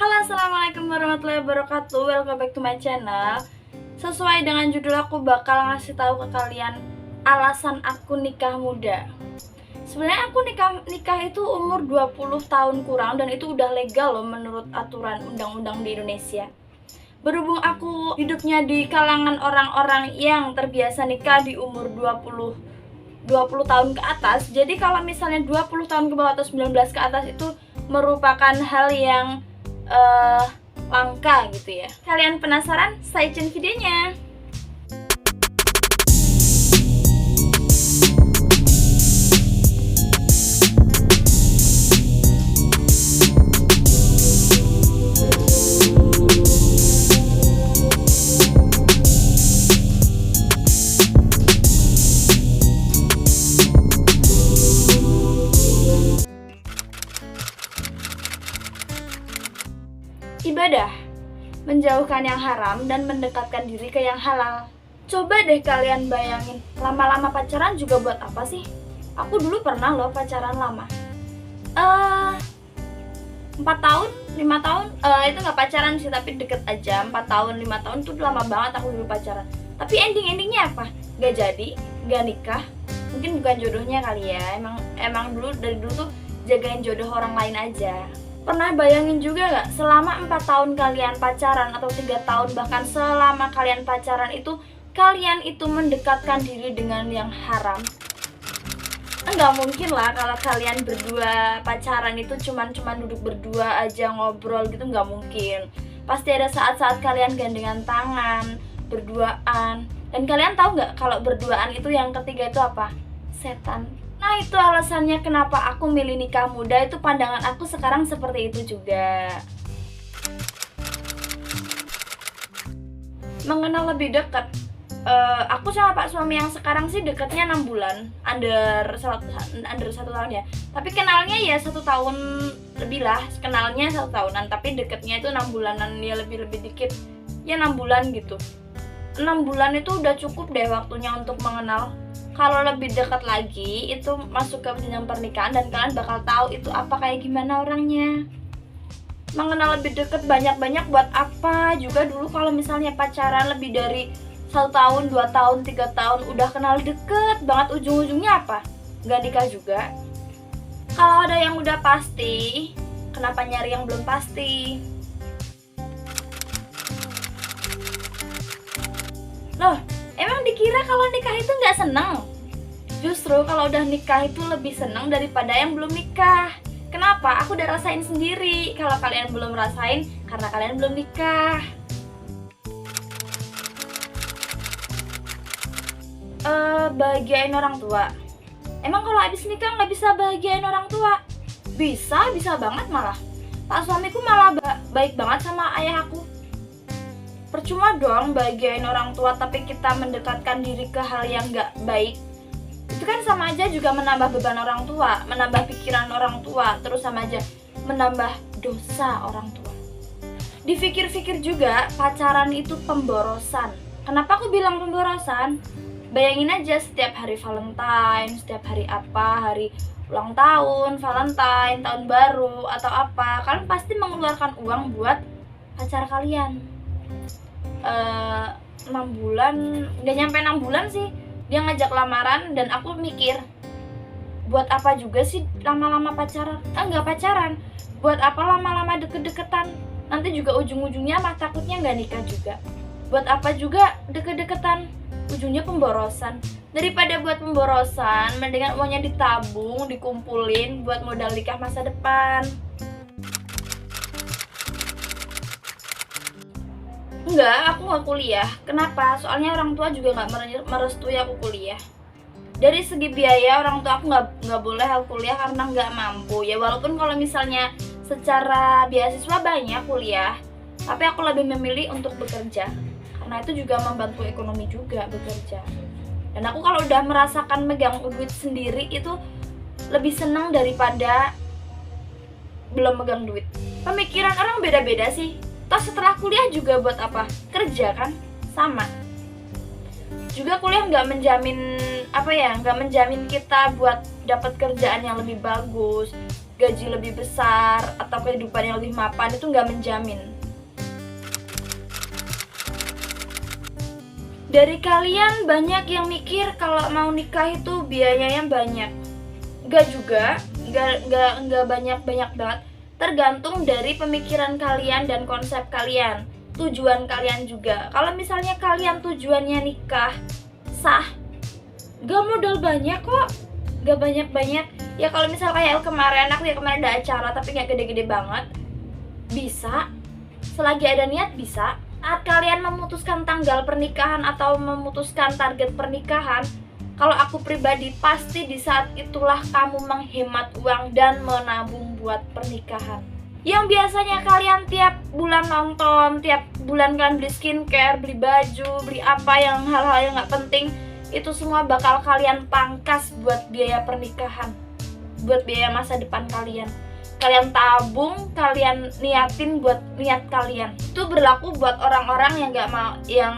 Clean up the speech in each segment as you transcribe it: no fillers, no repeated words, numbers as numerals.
Halo, assalamualaikum warahmatullahi wabarakatuh. Welcome back to my channel. Sesuai dengan judul, aku bakal ngasih tahu ke kalian alasan aku nikah muda. Sebenarnya aku nikah itu umur 20 tahun kurang, dan itu udah legal loh menurut aturan undang-undang di Indonesia. Berhubung aku hidupnya di kalangan orang-orang yang terbiasa nikah di umur 20 tahun ke atas. Jadi kalau misalnya 20 tahun ke bawah atau 19 ke atas itu merupakan hal yang langka gitu ya. Kalian penasaran? Sajiin videonya. Ibadah, menjauhkan yang haram dan mendekatkan diri ke yang halal. Coba deh kalian bayangin, lama-lama pacaran juga buat apa sih? Aku dulu pernah loh pacaran lama. 4 tahun, 5 tahun, itu nggak pacaran sih, tapi deket aja. 4 tahun, 5 tahun tuh lama banget aku dulu pacaran. Tapi endingnya apa? Gak jadi, gak nikah. Mungkin bukan jodohnya kali ya. Emang dulu dari dulu tuh jagain jodoh orang lain aja. Pernah bayangin juga gak, selama 4 tahun kalian pacaran atau 3 tahun, bahkan selama kalian pacaran itu, kalian itu mendekatkan diri dengan yang haram? Enggak mungkin lah kalau kalian berdua pacaran itu cuman duduk berdua aja ngobrol gitu, nggak mungkin. Pasti ada saat-saat kalian gandengan tangan, berduaan. Dan kalian tahu nggak kalau berduaan itu yang ketiga itu apa? Setan. Nah, itu alasannya kenapa aku milih nikah muda. Itu pandangan aku sekarang seperti itu juga. Mengenal lebih dekat, aku sama pak suami yang sekarang sih dekatnya 6 bulan, under 1 tahun ya. Tapi kenalnya ya 1 tahun lebih lah, kenalnya 1 tahunan, tapi dekatnya itu 6 bulanan, ya lebih dikit, ya 6 bulan gitu. 6 bulan itu udah cukup deh waktunya untuk mengenal. Kalau lebih dekat lagi itu masuk ke jenjang pernikahan, dan kalian bakal tahu itu apa kayak gimana orangnya. Mengenal lebih dekat banyak-banyak buat apa juga? Dulu kalau misalnya pacaran lebih dari 1 tahun, 2 tahun, 3 tahun udah kenal deket banget, ujung-ujungnya apa? Gak nikah juga. Kalau ada yang udah pasti, kenapa nyari yang belum pasti? Loh, emang dikira kalau nikah itu nggak seneng? Justru kalau udah nikah itu lebih seneng daripada yang belum nikah. Kenapa? Aku udah rasain sendiri. Kalau kalian belum rasain, karena kalian belum nikah. Bahagiain orang tua. Emang kalau habis nikah nggak bisa bahagiain orang tua? Bisa banget malah. Pak suamiku malah baik banget sama ayah aku. Percuma dong bahagiain orang tua tapi kita mendekatkan diri ke hal yang nggak baik. Itu kan sama aja juga menambah beban orang tua, menambah pikiran orang tua, terus sama aja menambah dosa orang tua. Dipikir-pikir juga, pacaran itu pemborosan. Kenapa aku bilang pemborosan? Bayangin aja setiap hari Valentine, setiap hari apa, hari ulang tahun, Valentine, tahun baru, atau apa, kalian pasti mengeluarkan uang buat pacar kalian. 6 bulan, gak nyampe 6 bulan sih dia ngajak lamaran, dan aku mikir buat apa juga sih lama-lama pacaran? Enggak pacaran, buat apa lama-lama deket-deketan? Nanti juga ujung-ujungnya mah takutnya nggak nikah juga. Buat apa juga deket-deketan? Ujungnya pemborosan. Daripada buat pemborosan, mendingan uangnya ditabung, dikumpulin buat modal nikah masa depan. Enggak, aku nggak kuliah. Kenapa? Soalnya orang tua juga nggak merestui aku kuliah. Dari segi biaya, orang tua aku nggak boleh aku kuliah karena nggak mampu. Ya walaupun kalau misalnya secara beasiswa banyak kuliah, tapi aku lebih memilih untuk bekerja. Karena itu juga membantu ekonomi juga bekerja. Dan aku kalau udah merasakan megang duit sendiri itu lebih senang daripada belum megang duit. Pemikiran orang beda-beda sih. Toh setelah kuliah juga buat apa? Kerja kan? Sama. Juga kuliah nggak menjamin kita buat dapat kerjaan yang lebih bagus, gaji lebih besar atau kehidupan yang lebih mapan, itu nggak menjamin. Dari kalian banyak yang mikir kalau mau nikah itu biayanya banyak. Nggak juga, nggak banyak banget. Tergantung dari pemikiran kalian dan konsep kalian, tujuan kalian juga. Kalau misalnya kalian tujuannya nikah sah, gak modal banyak kok, gak banyak-banyak. Ya kalau misal kayak kemarin, aku ya kemarin ada acara tapi gak gede-gede banget, bisa, selagi ada niat bisa. Saat kalian memutuskan tanggal pernikahan atau memutuskan target pernikahan, kalau aku pribadi pasti di saat itulah kamu menghemat uang dan menabung buat pernikahan. Yang biasanya kalian tiap bulan nonton, tiap bulan kalian beli skincare, beli baju, beli apa yang hal-hal yang gak penting, itu semua bakal kalian pangkas buat biaya pernikahan, buat biaya masa depan kalian. Kalian tabung, kalian niatin buat niat kalian. Itu berlaku buat orang-orang yang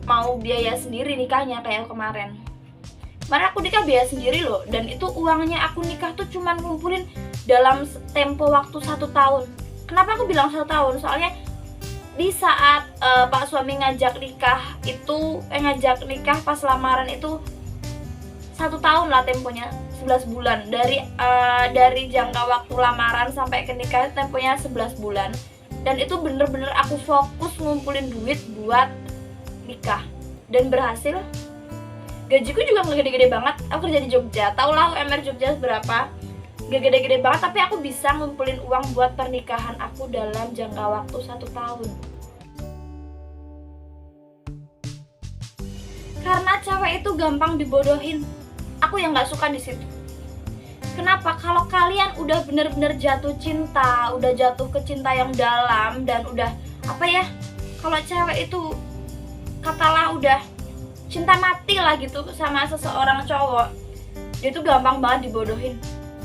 mau biaya sendiri nikahnya kayak kemarin. Kemarin aku nikah biaya sendiri loh, dan itu uangnya aku nikah tuh cuman ngumpulin dalam tempo waktu 1 tahun. Kenapa aku bilang 1 tahun? Soalnya di saat pak suami ngajak nikah pas lamaran itu 1 tahun lah temponya, 11 bulan. Dari jangka waktu lamaran sampai ke nikah temponya 11 bulan. Dan itu bener-bener aku fokus ngumpulin duit buat nikah. Dan berhasil. Gajiku juga gak gede-gede banget, aku kerja di Jogja, tau lah UMR Jogja berapa. Gak gede-gede banget, tapi aku bisa ngumpulin uang buat pernikahan aku dalam jangka waktu 1 tahun. Karena cewek itu gampang dibodohin, aku yang gak suka di situ. Kenapa? Kalau kalian udah bener-bener jatuh cinta, udah jatuh ke cinta yang dalam, dan udah kalau cewek itu katalah udah cinta mati lah gitu sama seseorang cowok, dia tuh gampang banget dibodohin.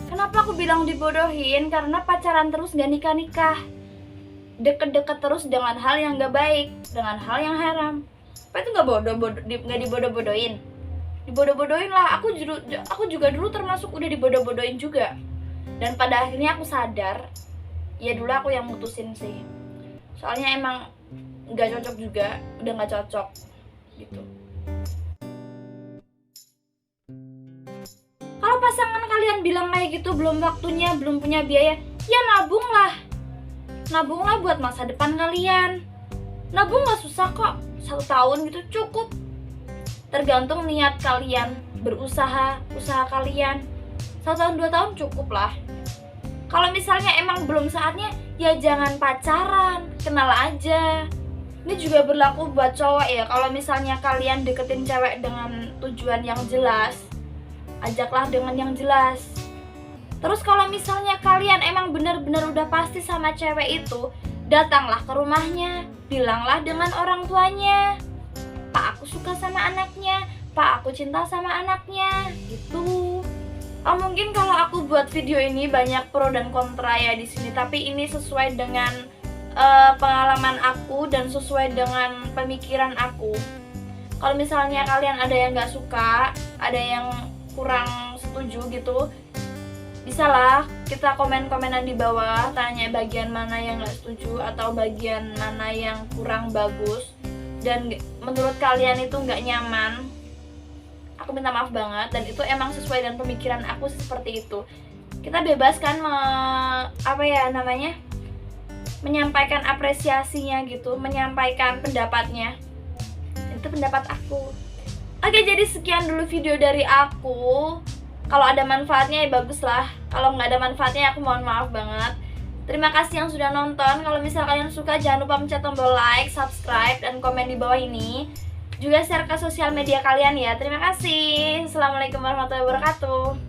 Kenapa aku bilang dibodohin? Karena pacaran terus gak nikah-nikah, deket-deket terus dengan hal yang gak baik, dengan hal yang haram. Apa itu gak dibodoh-bodohin? Dibodoh-bodohin lah. Aku juga dulu termasuk udah dibodoh-bodohin juga. Dan pada akhirnya aku sadar, ya dulu aku yang mutusin sih. Soalnya emang gak cocok juga, udah gak cocok gitu. Kalau pasangan kalian bilang kayak gitu, belum waktunya, belum punya biaya, ya nabunglah buat masa depan kalian. Nabung gak susah kok, 1 tahun gitu cukup. Tergantung niat kalian, usaha kalian. 1 tahun 2 tahun cukup lah. Kalau misalnya emang belum saatnya, ya jangan pacaran, kenal aja. Ini juga berlaku buat cowok ya. Kalau misalnya kalian deketin cewek dengan tujuan yang jelas, ajaklah dengan yang jelas. Terus kalau misalnya kalian emang bener-bener udah pasti sama cewek itu, datanglah ke rumahnya, bilanglah dengan orang tuanya, Pak aku suka sama anaknya, Pak aku cinta sama anaknya, gitu. Mungkin kalau aku buat video ini banyak pro dan kontra ya di sini, tapi ini sesuai dengan pengalaman aku dan sesuai dengan pemikiran aku. Kalau misalnya kalian ada yang nggak suka, ada yang kurang setuju gitu, bisalah kita komen-komenan di bawah, tanya bagian mana yang nggak setuju atau bagian mana yang kurang bagus dan menurut kalian itu nggak nyaman. Aku minta maaf banget, dan itu emang sesuai dengan pemikiran aku seperti itu. Kita bebas kan menyampaikan apresiasinya gitu, menyampaikan pendapatnya. Itu pendapat aku. Oke, jadi sekian dulu video dari aku. Kalau ada manfaatnya ya bagus lah. Kalau nggak ada manfaatnya aku mohon maaf banget. Terima kasih yang sudah nonton. Kalau misal kalian suka, jangan lupa pencet tombol like, subscribe, dan komen di bawah ini. Juga share ke sosial media kalian ya. Terima kasih. Assalamualaikum warahmatullahi wabarakatuh.